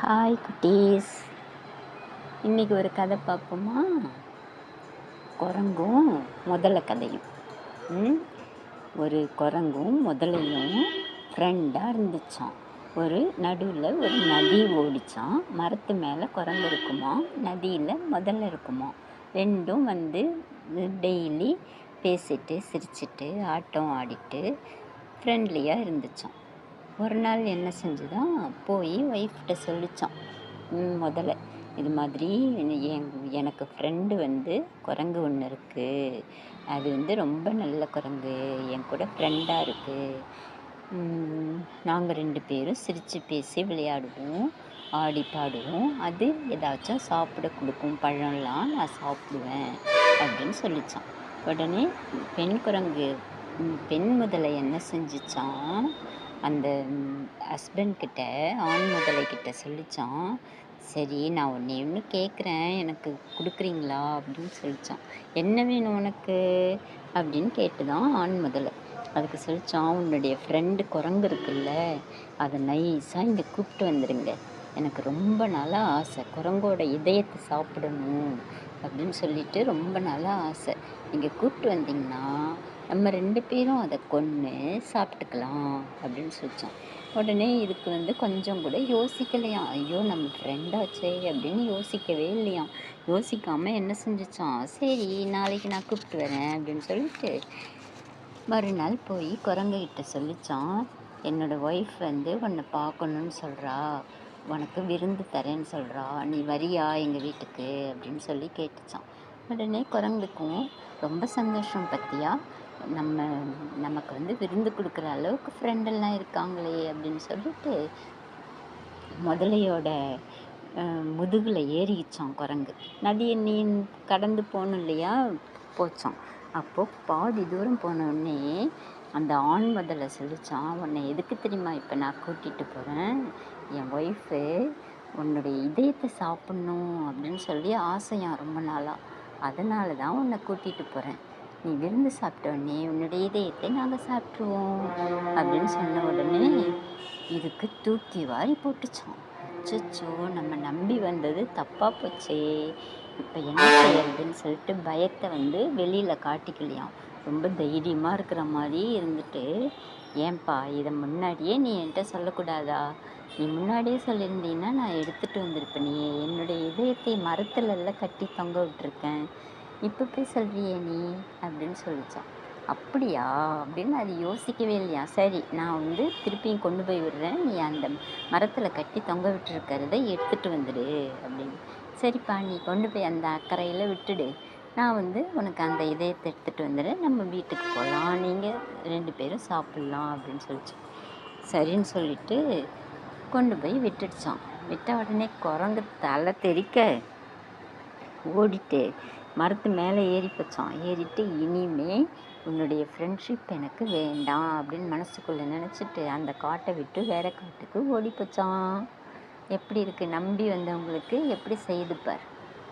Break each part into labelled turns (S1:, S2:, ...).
S1: Hi குட்டீஸ், இன்றைக்கி ஒரு கதை பார்ப்போமா? குரங்கும் முதலை கதையும். ஒரு குரங்கும் முதலையும் ஃப்ரெண்டாக இருந்துச்சான். ஒரு நடுவில் ஒரு நதி ஓடிச்சான். மரத்து மேலே குரங்கு இருக்குமா, நதியில் முதல்ல இருக்குமா. ரெண்டும் டெய்லி பேசிட்டு சிரிச்சிட்டு ஆட்டம் ஆடிட்டு ஃப்ரெண்ட்லியாக இருந்துச்சான். ஒரு நாள் என்ன செஞ்சுதான் போய் ஒய்ஃப்கிட்ட சொல்லிச்சான். முதல்ல இது மாதிரி எனக்கு ஃப்ரெண்டு குரங்கு ஒன்று இருக்குது. அது ரொம்ப நல்ல குரங்கு, என் கூட ஃப்ரெண்டாக இருக்குது. நாங்கள் 2 பேரும் சிரித்து பேசி விளையாடுவோம், ஆடி பாடுவோம். அது ஏதாச்சும் சாப்பிட கொடுக்கும், பழம்லாம் நான் சாப்பிடுவேன் அப்படின்னு சொல்லிச்சான். உடனே பெண் முதலை என்ன செஞ்சிச்சான், அந்த ஹஸ்பண்ட்கிட்ட ஆண் முதலைக்கிட்ட சொல்லிச்சான். சரி, நான் ஒன்று கேட்குறேன், எனக்கு கொடுக்குறீங்களா அப்படின்னு சொல்லிச்சான். என்ன வேணும் உனக்கு அப்படின்னு கேட்டுதான் ஆண் முதலை. அதுக்கு சொல்லிச்சான், உன்னுடைய ஃப்ரெண்டு குரங்கு இருக்குல்ல, அதை நைஸாக இங்கே கூப்பிட்டு வந்துடுங்க. எனக்கு ரொம்ப நாளாக ஆசை, குரங்கோட இதயத்தை சாப்பிடணும் அப்படின்னு சொல்லிட்டு ரொம்ப நாளாக ஆசை. நீங்கள் கூப்பிட்டு வந்தீங்கன்னா நம்ம 2 பேரும் அதை கொன்று சாப்பிட்டுக்கலாம் அப்படின்னு சொல்லிச்சோம். உடனே இதுக்கு கொஞ்சம் கூட யோசிக்கலையாம். ஐயோ, நம்ம ஃப்ரெண்டாச்சே அப்படின்னு யோசிக்கவே இல்லையாம். யோசிக்காமல் என்ன செஞ்சிச்சான், சரி நாளைக்கு நான் கூப்பிட்டு வரேன் அப்படின்னு சொல்லிட்டு மறுநாள் போய் குரங்குகிட்ட சொல்லிச்சான். என்னோடய ஒய்ஃப் உன்னை பார்க்கணுன்னு சொல்கிறா, உனக்கு விருந்து தரேன்னு சொல்கிறா, நீ வரியா எங்கள் வீட்டுக்கு அப்படின்னு சொல்லி கேட்டுச்சான். உடனே குரங்குக்கும் ரொம்ப சந்தோஷம். பற்றியா, நமக்கு விருந்து கொடுக்குற அளவுக்கு ஃப்ரெண்டெல்லாம் இருக்காங்களே அப்படின்னு சொல்லிட்டு முதலையோட முதுகில் ஏறிச்சான் குரங்கு. நதியை நீ கடந்து போகணும் இல்லையா, போச்சான். அப்போது பாதி தூரம் போனோடனே அந்த ஆண் முதலை சொல்லிச்சான், உன்னை எதுக்கு தெரியுமா இப்போ நான் கூட்டிகிட்டு போகிறேன், என் ஒய்ஃபு உன்னுடைய இதயத்தை சாப்பிட்ணும் அப்படின்னு சொல்லி ஆசையான் ரொம்ப நாளாக. அதனால தான் உன்னை கூட்டிகிட்டு போகிறேன். நீ விருந்து சாப்பிட்டோடனே உன்னுடைய இதயத்தை நாங்கள் சாப்பிட்ருவோம் அப்படின்னு சொன்ன உடனே இதுக்கு தூக்கி வாரி போட்டுச்சோம். அச்சோ, நம்ம நம்பி வந்தது தப்பாக போச்சே, இப்போ என்ன செய்யறதுன்னு சொல்லிட்டு பயத்தை வெளியில் காட்டிக்கலையாம். ரொம்ப தைரியமாக இருக்கிற மாதிரி இருந்துட்டு, ஏன்பா இதை முன்னாடியே நீ என்கிட்ட சொல்லக்கூடாதா, நீ முன்னாடியே சொல்லியிருந்தீங்கன்னா நான் எடுத்துகிட்டு வந்திருப்பேன். நீ என்னுடைய இதயத்தை மரத்துலலாம் கட்டி தொங்க விட்டுருக்கேன், இப்போ போய் சொல்கிறியே நீ அப்படின்னு சொல்லிச்சான். அப்படியா அப்படின்னு அது யோசிக்கவே இல்லையா. சரி, நான் திருப்பியும் கொண்டு போய் விடுறேன், நீ அந்த மரத்தில் கட்டி தொங்க விட்டுருக்கிறத எடுத்துகிட்டு வந்துடு அப்படின்னு. சரிப்பா, நீ கொண்டு போய் அந்த அக்கறையில் விட்டுடு, நான் உனக்கு அந்த இதயத்தை எடுத்துகிட்டு வந்துடுறேன், நம்ம வீட்டுக்கு போகலாம், நீங்கள் 2 பேரும் சாப்பிட்லாம் அப்படின்னு சொல்லிச்சு. சரின்னு சொல்லிட்டு கொண்டு போய் விட்டுடுச்சான். விட்ட உடனே குரங்கு தலை தெறிக்க ஓடிட்டு மரத்து மேலே ஏறி போச்சான். ஏறிட்டு இனிமே உன்னுடைய ஃப்ரெண்ட்ஷிப் எனக்கு வேண்டாம் அப்படின்னு மனசுக்குள்ளே நினச்சிட்டு அந்த காட்டை விட்டு வேறு காட்டுக்கு ஓடி போச்சான். எப்படி இருக்குது, நம்பி வந்தவங்களுக்கு எப்படி செய்துப்பார்.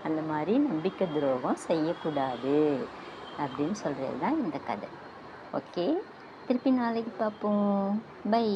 S1: அந்த மாதிரி நம்பிக்கை துரோகம் செய்யக்கூடாது அப்படின்னு சொல்கிறது தான் இந்த கதை. ஓகே, திருப்பி நாளைக்கு பார்ப்போம். பை.